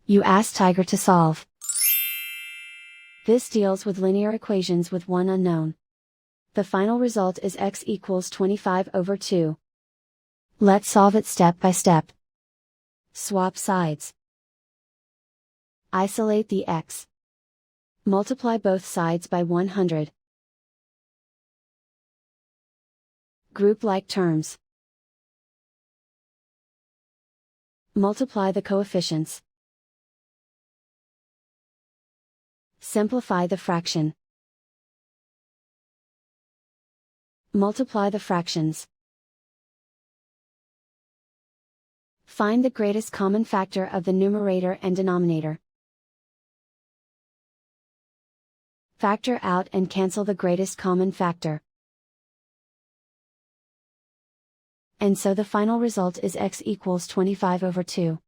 You ask Tiger to solve. This deals with linear equations with one unknown. The final result is x equals 25 over 2. Let's solve it step by step. Swap sides. Isolate the x. Multiply both sides by 100. Group like terms. Multiply the coefficients. Simplify the fraction. Multiply the fractions. Find the greatest common factor of the numerator and denominator. Factor out and cancel the greatest common factor. And so the final result is x equals 25 over 2.